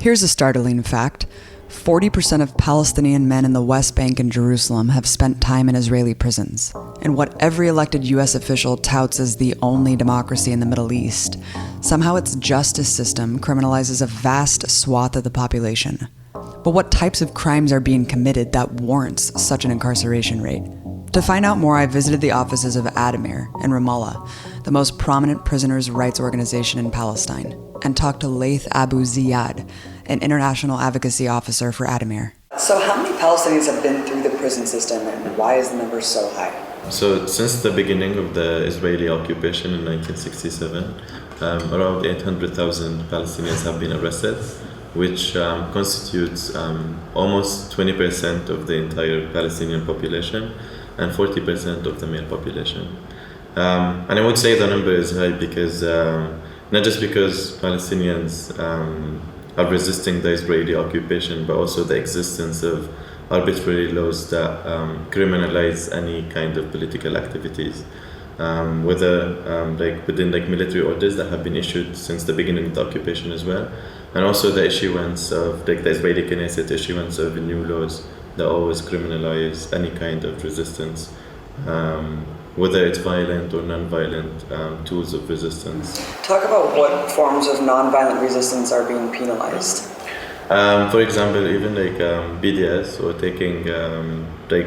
Here's a startling fact. 40% of Palestinian men in the West Bank and Jerusalem have spent time in Israeli prisons. And what every elected US official touts as the only democracy in the Middle East, somehow its justice system criminalizes a vast swath of the population. But what types of crimes are being committed that warrants such an incarceration rate? To find out more, I visited the offices of Addameer in Ramallah, the most prominent prisoners' rights organization in Palestine, and talked to Laith Abu Ziyad, an international advocacy officer for Addameer. So how many Palestinians have been through the prison system, and why is the number so high? So since the beginning of the Israeli occupation in 1967, around 800,000 Palestinians have been arrested, which constitutes almost 20% of the entire Palestinian population and 40% of the male population. And I would say the number is high because not just because Palestinians are resisting the Israeli occupation, but also the existence of arbitrary laws that criminalize any kind of political activities, whether within military orders that have been issued since the beginning of the occupation as well, and also the issuance of the Israeli Knesset issuance of new laws that always criminalize any kind of resistance, whether it's violent or non-violent tools of resistance. Talk about what forms of non-violent resistance are being penalized. For example, even BDS or taking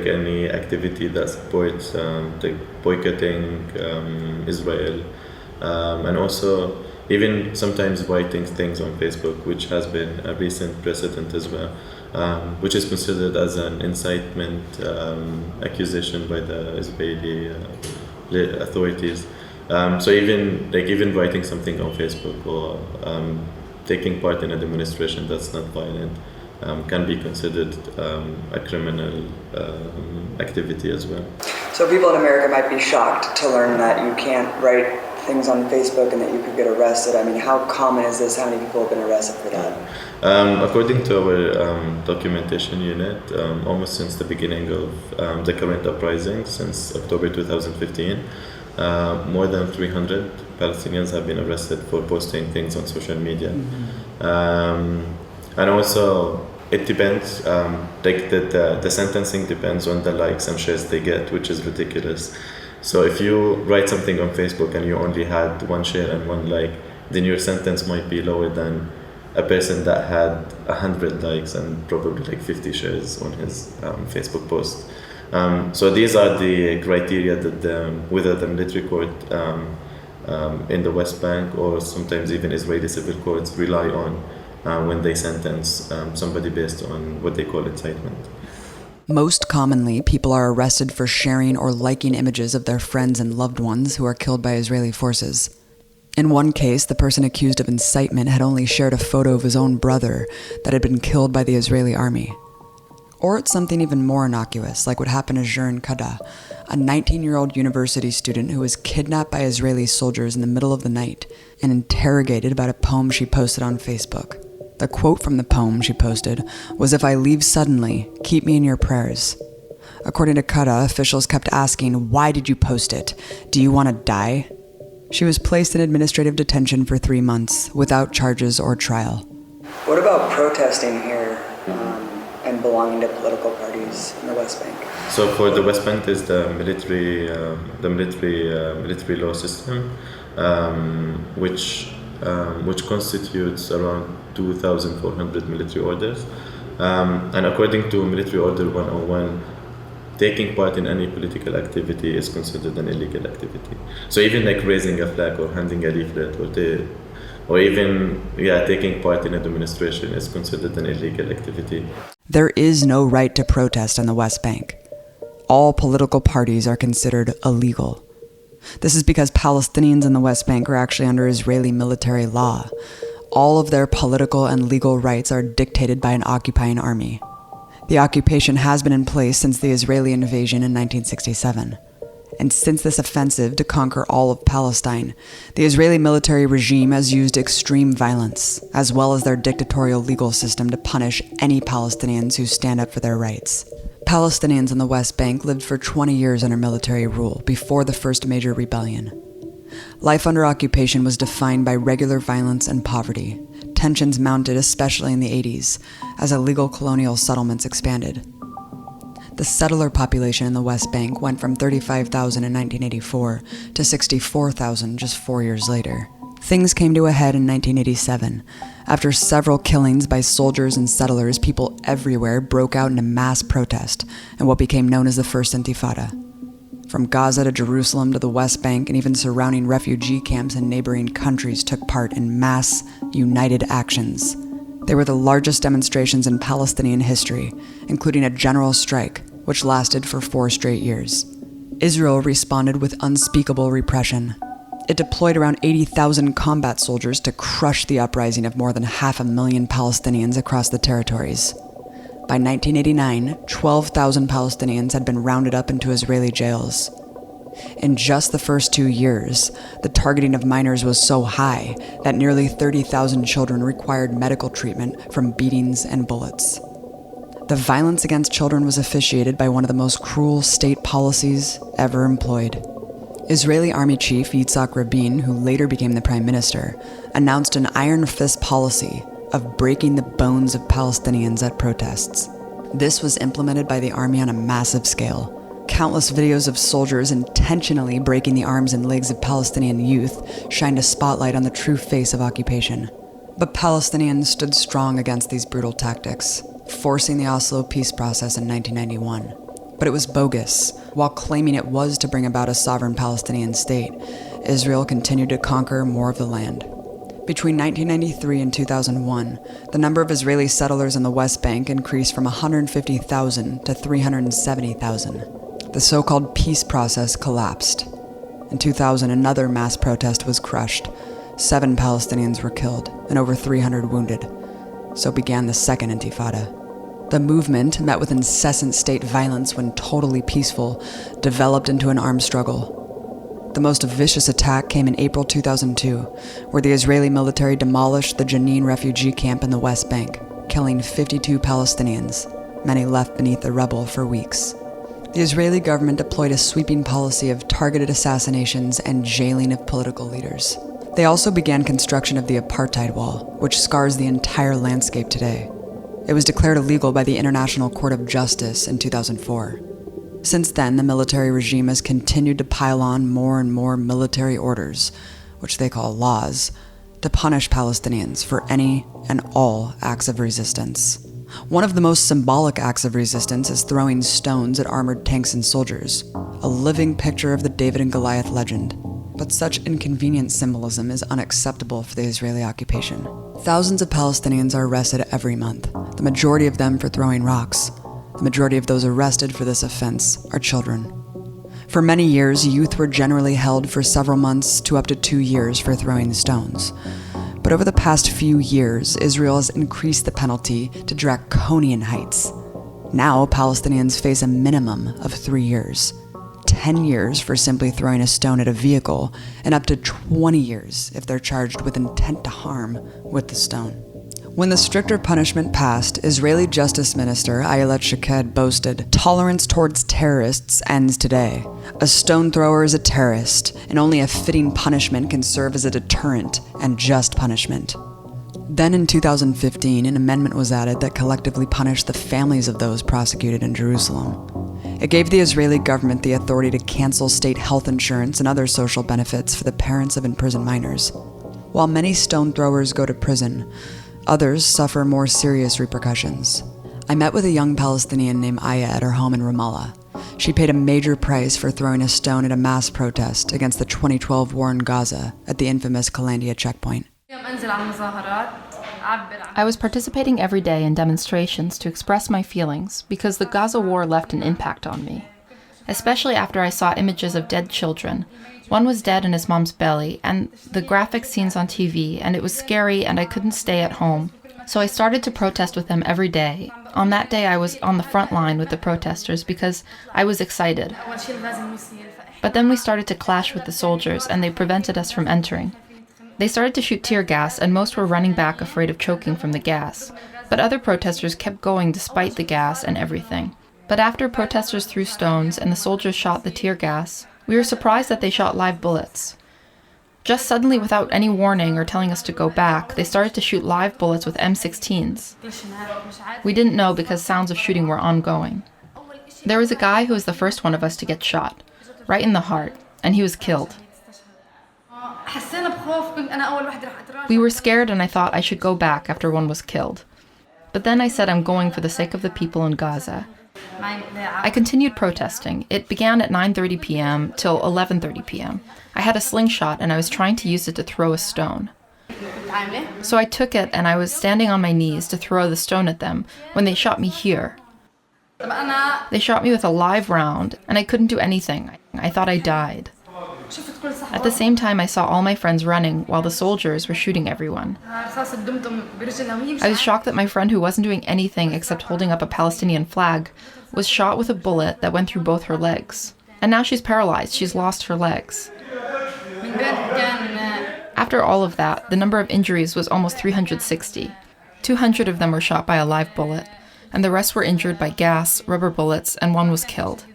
any activity that supports boycotting Israel, and also even sometimes writing things on Facebook, which has been a recent precedent as well, which is considered as an incitement accusation by the Israeli authorities. So even writing something on Facebook or taking part in a demonstration that's not violent can be considered a criminal activity as well. So people in America might be shocked to learn that you can't write things on Facebook and that you could get arrested. I mean, how common is this? How many people have been arrested for that? According to our documentation unit, almost since the beginning of the current uprising, since October 2015, more than 300 Palestinians have been arrested for posting things on social media. And also, it depends, the sentencing depends on the likes and shares they get, which is ridiculous. So if you write something on Facebook and you only had one share and one like, then your sentence might be lower than a person that had 100 likes and probably 50 shares on his Facebook post. So these are the criteria that whether the military court in the West Bank or sometimes even Israeli civil courts rely on when they sentence somebody based on what they call incitement. Most commonly, people are arrested for sharing or liking images of their friends and loved ones who are killed by Israeli forces. In one case, the person accused of incitement had only shared a photo of his own brother that had been killed by the Israeli army. Or it's something even more innocuous, like what happened to Jern Kada, a 19-year-old university student who was kidnapped by Israeli soldiers in the middle of the night and interrogated about a poem she posted on Facebook. The quote from the poem she posted was, "If I leave suddenly, keep me in your prayers." According to Kada, officials kept asking, "Why did you post it? Do you want to die?" She was placed in administrative detention for 3 months without charges or trial. What about protesting here and belonging to political parties in the West Bank? So for the West Bank, there's the military law system, which constitutes around 2,400 military orders. And according to Military Order 101, taking part in any political activity is considered an illegal activity. So even raising a flag or handing a leaflet or even taking part in a demonstration is considered an illegal activity. There is no right to protest on the West Bank. All political parties are considered illegal. This is because Palestinians in the West Bank are actually under Israeli military law. All of their political and legal rights are dictated by an occupying army. The occupation has been in place since the Israeli invasion in 1967. And since this offensive to conquer all of Palestine, the Israeli military regime has used extreme violence, as well as their dictatorial legal system to punish any Palestinians who stand up for their rights. Palestinians in the West Bank lived for 20 years under military rule before the first major rebellion. Life under occupation was defined by regular violence and poverty. tensions mounted especially in the 80s, as illegal colonial settlements expanded. The settler population in the West Bank went from 35,000 in 1984 to 64,000 just 4 years later. Things came to a head in 1987. After several killings by soldiers and settlers, people everywhere broke out into mass protest in what became known as the First Intifada. From Gaza to Jerusalem to the West Bank and even surrounding refugee camps in neighboring countries took part in mass, united actions. They were the largest demonstrations in Palestinian history, including a general strike, which lasted for 4 straight years. Israel responded with unspeakable repression. It deployed around 80,000 combat soldiers to crush the uprising of more than 500,000 Palestinians across the territories. By 1989, 12,000 Palestinians had been rounded up into Israeli jails. In just the first 2 years, the targeting of minors was so high that nearly 30,000 children required medical treatment from beatings and bullets. The violence against children was officiated by one of the most cruel state policies ever employed. Israeli Army Chief Yitzhak Rabin, who later became the Prime Minister, announced an iron fist policy of breaking the bones of Palestinians at protests. This was implemented by the army on a massive scale. Countless videos of soldiers intentionally breaking the arms and legs of Palestinian youth shined a spotlight on the true face of occupation. But Palestinians stood strong against these brutal tactics, forcing the Oslo peace process in 1991. But it was bogus. While claiming it was to bring about a sovereign Palestinian state, Israel continued to conquer more of the land. Between 1993 and 2001, the number of Israeli settlers in the West Bank increased from 150,000 to 370,000. The so-called peace process collapsed. In 2000, another mass protest was crushed. 7 Palestinians were killed and over 300 wounded. So began the Second Intifada. The movement, met with incessant state violence when totally peaceful, developed into an armed struggle. The most vicious attack came in April 2002, where the Israeli military demolished the Jenin refugee camp in the West Bank, killing 52 Palestinians, many left beneath the rubble for weeks. The Israeli government deployed a sweeping policy of targeted assassinations and jailing of political leaders. They also began construction of the apartheid wall, which scars the entire landscape today. It was declared illegal by the International Court of Justice in 2004. Since then, the military regime has continued to pile on more and more military orders, which they call laws, to punish Palestinians for any and all acts of resistance. One of the most symbolic acts of resistance is throwing stones at armored tanks and soldiers, a living picture of the David and Goliath legend. But such inconvenient symbolism is unacceptable for the Israeli occupation. Thousands of Palestinians are arrested every month, the majority of them for throwing rocks. The majority of those arrested for this offense are children. For many years, youth were generally held for several months to up to 2 years for throwing stones. But over the past few years, Israel has increased the penalty to draconian heights. Now, Palestinians face a minimum of 3 years, 10 years for simply throwing a stone at a vehicle, and up to 20 years if they're charged with intent to harm with the stone. When the stricter punishment passed, Israeli Justice Minister Ayelet Shaked boasted, "Tolerance towards terrorists ends today. A stone thrower is a terrorist, and only a fitting punishment can serve as a deterrent and just punishment." Then in 2015, an amendment was added that collectively punished the families of those prosecuted in Jerusalem. It gave the Israeli government the authority to cancel state health insurance and other social benefits for the parents of imprisoned minors. While many stone throwers go to prison, others suffer more serious repercussions. I met with a young Palestinian named Aya at her home in Ramallah. She paid a major price for throwing a stone at a mass protest against the 2012 war in Gaza at the infamous Kalandia checkpoint. I was participating every day in demonstrations to express my feelings because the Gaza war left an impact on me, especially after I saw images of dead children. One was dead in his mom's belly, and the graphic scenes on TV, and it was scary and I couldn't stay at home. So I started to protest with them every day. On that day I was on the front line with the protesters because I was excited. But then we started to clash with the soldiers and they prevented us from entering. They started to shoot tear gas and most were running back afraid of choking from the gas. But other protesters kept going despite the gas and everything. But after protesters threw stones and the soldiers shot the tear gas, we were surprised that they shot live bullets. Just suddenly, without any warning or telling us to go back, they started to shoot live bullets with M16s. We didn't know because sounds of shooting were ongoing. There was a guy who was the first one of us to get shot, right in the heart, and he was killed. We were scared and I thought I should go back after one was killed. But then I said I'm going for the sake of the people in Gaza. I continued protesting. It began at 9:30 p.m. till 11:30 p.m. I had a slingshot and I was trying to use it to throw a stone. So I took it and I was standing on my knees to throw the stone at them when they shot me here. They shot me with a live round and I couldn't do anything. I thought I died. At the same time, I saw all my friends running while the soldiers were shooting everyone. I was shocked that my friend, who wasn't doing anything except holding up a Palestinian flag, was shot with a bullet that went through both her legs. And now she's paralyzed. She's lost her legs. After all of that, the number of injuries was almost 360. 200 of them were shot by a live bullet, and the rest were injured by gas, rubber bullets, and one was killed.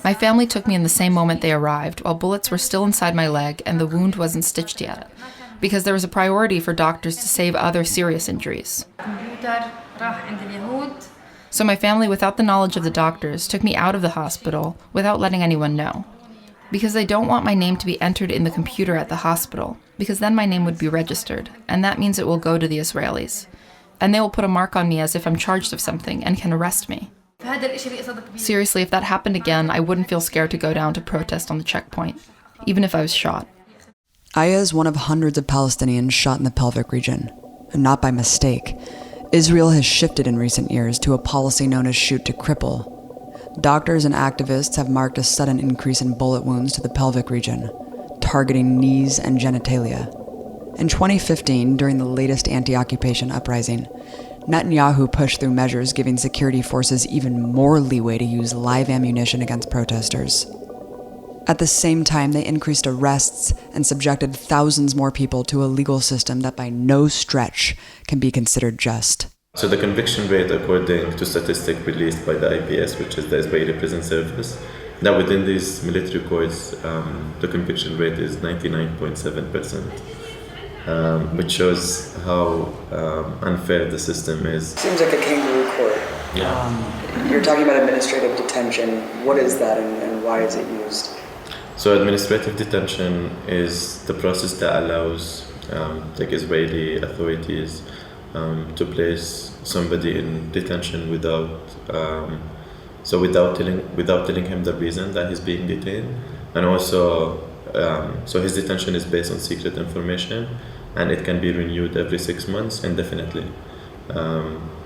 My family took me in the same moment they arrived, while bullets were still inside my leg and the wound wasn't stitched yet, because there was a priority for doctors to save other serious injuries. So my family, without the knowledge of the doctors, took me out of the hospital without letting anyone know. Because they don't want my name to be entered in the computer at the hospital, because then my name would be registered, and that means it will go to the Israelis. And they will put a mark on me as if I'm charged of something and can arrest me. Seriously, if that happened again, I wouldn't feel scared to go down to protest on the checkpoint, even if I was shot. Aya is one of hundreds of Palestinians shot in the pelvic region. And not by mistake. Israel has shifted in recent years to a policy known as shoot to cripple. Doctors and activists have marked a sudden increase in bullet wounds to the pelvic region, targeting knees and genitalia. In 2015, during the latest anti-occupation uprising, Netanyahu pushed through measures giving security forces even more leeway to use live ammunition against protesters. At the same time, they increased arrests and subjected thousands more people to a legal system that by no stretch can be considered just. So the conviction rate, according to statistics released by the IPS, which is the Israeli Prison Service, that within these military courts, the conviction rate is 99.7%. Which shows how unfair the system is. Seems like a kangaroo court. Yeah. You're talking about administrative detention. What is that and why is it used? So administrative detention is the process that allows the Israeli authorities to place somebody in detention without telling him the reason that he's being detained, and also so his detention is based on secret information, and it can be renewed every 6 months indefinitely.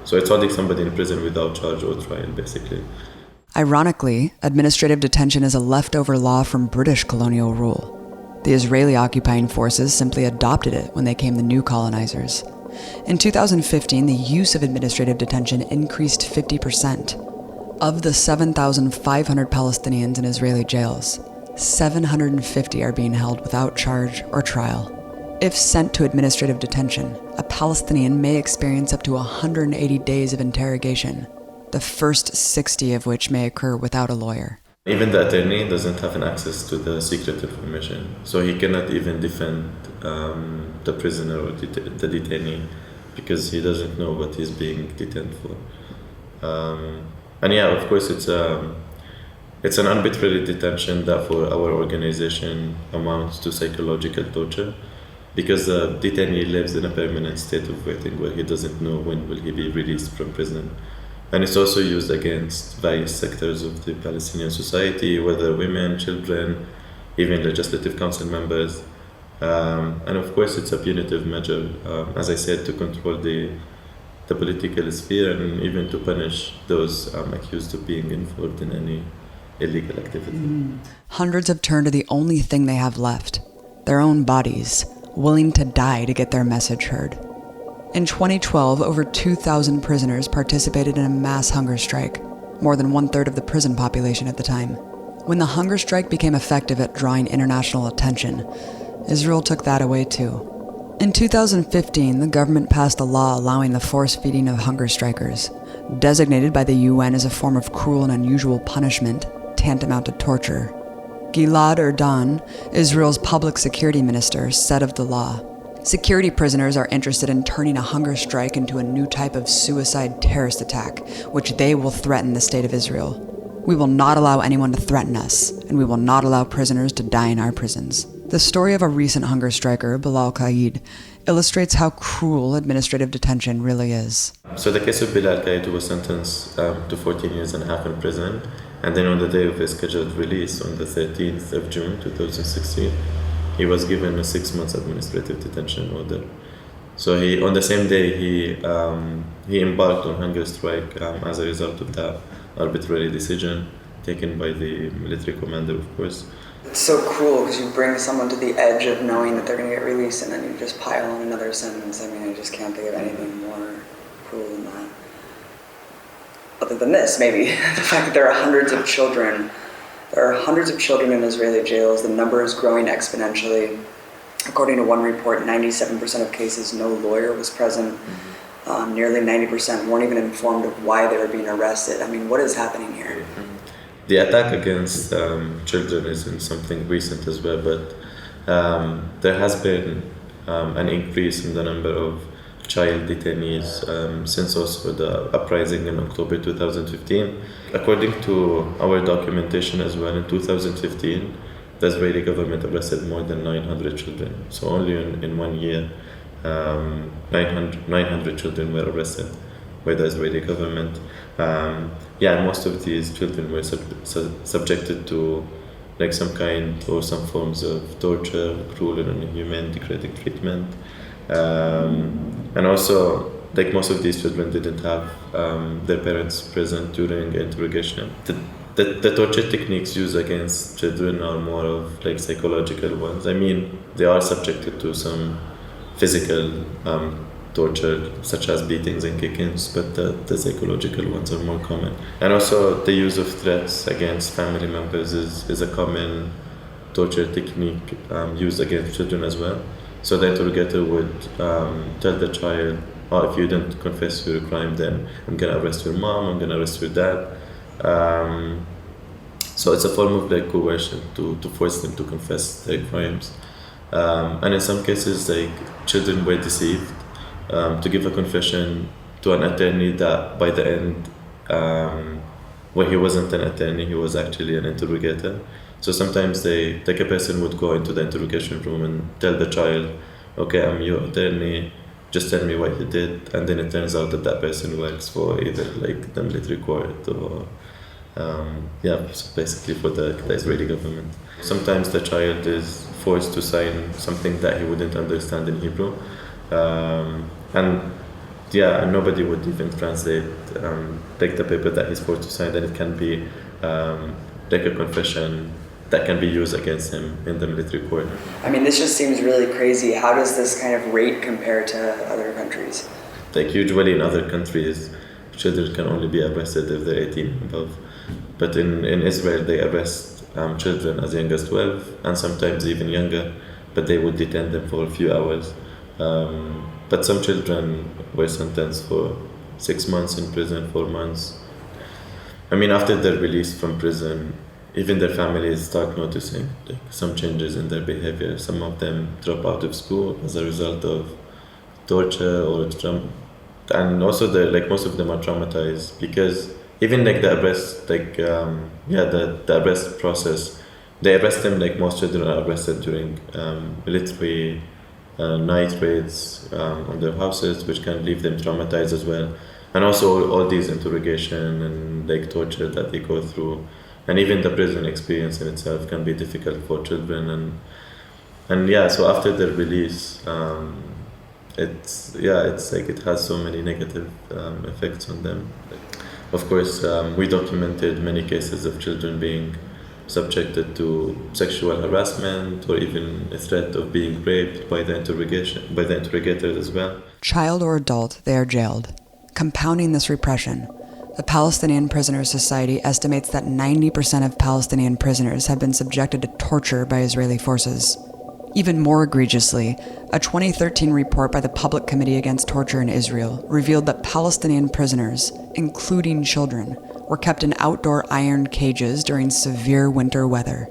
So it's holding somebody in prison without charge or trial, basically. Ironically, administrative detention is a leftover law from British colonial rule. The Israeli occupying forces simply adopted it when they came the new colonizers. In 2015, the use of administrative detention increased 50%. Of the 7,500 Palestinians in Israeli jails, 750 are being held without charge or trial. If sent to administrative detention, a Palestinian may experience up to 180 days of interrogation, the first 60 of which may occur without a lawyer. Even the attorney doesn't have an access to the secret information, so he cannot even defend the prisoner or the detainee because he doesn't know what he's being detained for. And yeah, of course, it's an arbitrary detention that for our organization amounts to psychological torture, because the detainee lives in a permanent state of waiting where he doesn't know when will he be released from prison. And it's also used against various sectors of the Palestinian society, whether women, children, even legislative council members. And of course, it's a punitive measure, as I said, to control the political sphere and even to punish those accused of being involved in any illegal activity. Hundreds have turned to the only thing they have left, their own bodies, willing to die to get their message heard. In 2012, over 2,000 prisoners participated in a mass hunger strike, more than 1/3 of the prison population at the time. When the hunger strike became effective at drawing international attention, Israel took that away too. In 2015, the government passed a law allowing the forced feeding of hunger strikers, designated by the UN as a form of cruel and unusual punishment, tantamount to torture. Gilad Erdan, Israel's public security minister, said of the law, "Security prisoners are interested in turning a hunger strike into a new type of suicide terrorist attack, which they will threaten the state of Israel. We will not allow anyone to threaten us, and we will not allow prisoners to die in our prisons." The story of a recent hunger striker, Bilal Qaid, illustrates how cruel administrative detention really is. So the case of Bilal Qaid was sentenced to 14 years and a half in prison, and then on the day of his scheduled release on the 13th of June 2016, he was given a 6 months administrative detention order. So on the same day he embarked on hunger strike as a result of that arbitrary decision taken by the military commander, of course. It's so cruel because you bring someone to the edge of knowing that they're going to get released and then you just pile on another sentence. I mean, I just can't think of anything more cruel than that. Other than this, maybe. The fact that there are hundreds of children. There are hundreds of children in Israeli jails. The number is growing exponentially. According to one report, 97% of cases, no lawyer was present. Nearly 90% weren't even informed of why they were being arrested. I mean, what is happening here? The attack against children isn't something recent as well, but there has been an increase in the number of child detainees since also the uprising in October 2015. According to our documentation as well, in 2015, the Israeli government arrested more than 900 children. So only in 1 year, 900 children were arrested by the Israeli government. Most of these children were subjected to like some kind or some forms of torture, cruel and inhuman, degrading treatment. And also, like most of these children didn't have their parents present during interrogation. The torture techniques used against children are more of like psychological ones. I mean, they are subjected to some physical torture, such as beatings and kickings, but the psychological ones are more common. And also, the use of threats against family members is a common torture technique used against children as well. So the interrogator would tell the child, "Oh, if you didn't confess to your crime, then I'm gonna arrest your mom, I'm gonna arrest your dad." So it's a form of like coercion to force them to confess their crimes. And in some cases, like children were deceived to give a confession to an attorney that by the end, when he wasn't an attorney, he was actually an interrogator. So sometimes a person would go into the interrogation room and tell the child, "Okay, I'm your attorney, just tell me what you did." And then it turns out that person works for either like the military court or so basically for the Israeli government. Sometimes the child is forced to sign something that he wouldn't understand in Hebrew. And nobody would even translate like the paper that he's forced to sign, and it can be like a confession that can be used against him in the military court. I mean, this just seems really crazy. How does this kind of rate compare to other countries? Like usually in other countries, children can only be arrested if they're 18 and above. But in Israel, they arrest children as young as 12 and sometimes even younger, but they would detain them for a few hours. But some children were sentenced for 6 months in prison, 4 months. I mean, after they're released from prison, even their families start noticing like some changes in their behavior. Some of them drop out of school as a result of torture or and also most of them are traumatized because even like the arrest, the arrest process, they arrest them like most children are arrested during military night raids on their houses, which can leave them traumatized as well. And also all these interrogation and like torture that they go through, and even the prison experience in itself can be difficult for children. So after their release, it's like it has so many negative effects on them. Of course, we documented many cases of children being subjected to sexual harassment or even a threat of being raped by the interrogators as well. Child or adult, they are jailed. Compounding this repression, the Palestinian Prisoners Society estimates that 90% of Palestinian prisoners have been subjected to torture by Israeli forces. Even more egregiously, a 2013 report by the Public Committee Against Torture in Israel revealed that Palestinian prisoners, including children, were kept in outdoor iron cages during severe winter weather.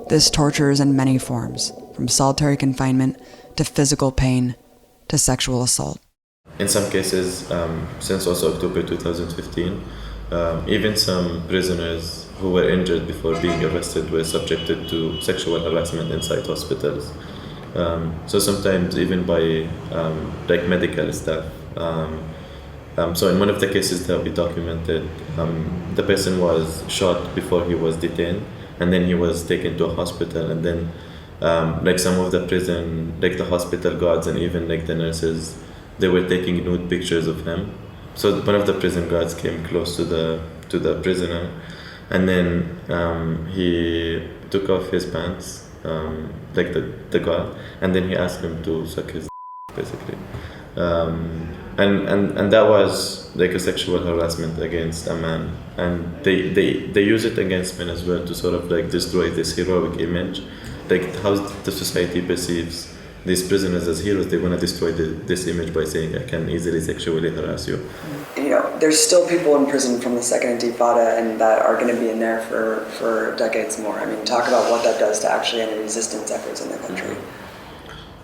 This torture is in many forms, from solitary confinement to physical pain to sexual assault. In some cases, since also October 2015, even some prisoners who were injured before being arrested were subjected to sexual harassment inside hospitals. So sometimes even by medical staff. So in one of the cases that we documented, the person was shot before he was detained, and then he was taken to a hospital, and then some of the prison, the hospital guards and even the nurses, they were taking nude pictures of him. So one of the prison guards came close to the prisoner, and then he took off his pants, the guard, and then he asked him to suck his basically. And that was a sexual harassment against a man, and they use it against men as well to sort of destroy this heroic image, how the society perceives these prisoners as heroes. They want to destroy this image by saying, I can easily sexually harass you. There's still people in prison from the Second Intifada and that are going to be in there for decades more. I mean, talk about what that does to actually any resistance efforts in the country.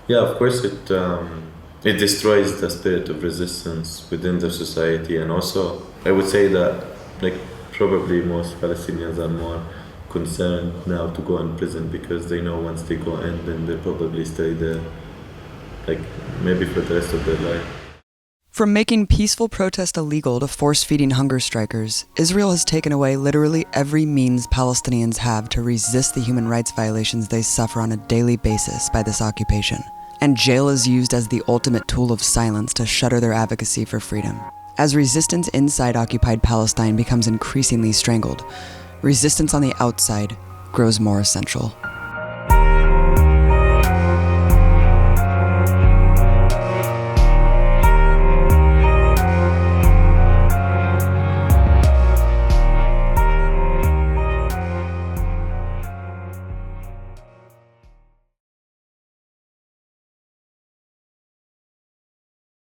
Yeah, of course it destroys the spirit of resistance within the society, and also I would say that probably most Palestinians are more concerned now to go in prison because they know once they go in, then they'll probably stay there maybe for the rest of their life. From making peaceful protest illegal to force-feeding hunger strikers, Israel has taken away literally every means Palestinians have to resist the human rights violations they suffer on a daily basis by this occupation. And jail is used as the ultimate tool of silence to shutter their advocacy for freedom. As resistance inside occupied Palestine becomes increasingly strangled, resistance on the outside grows more essential.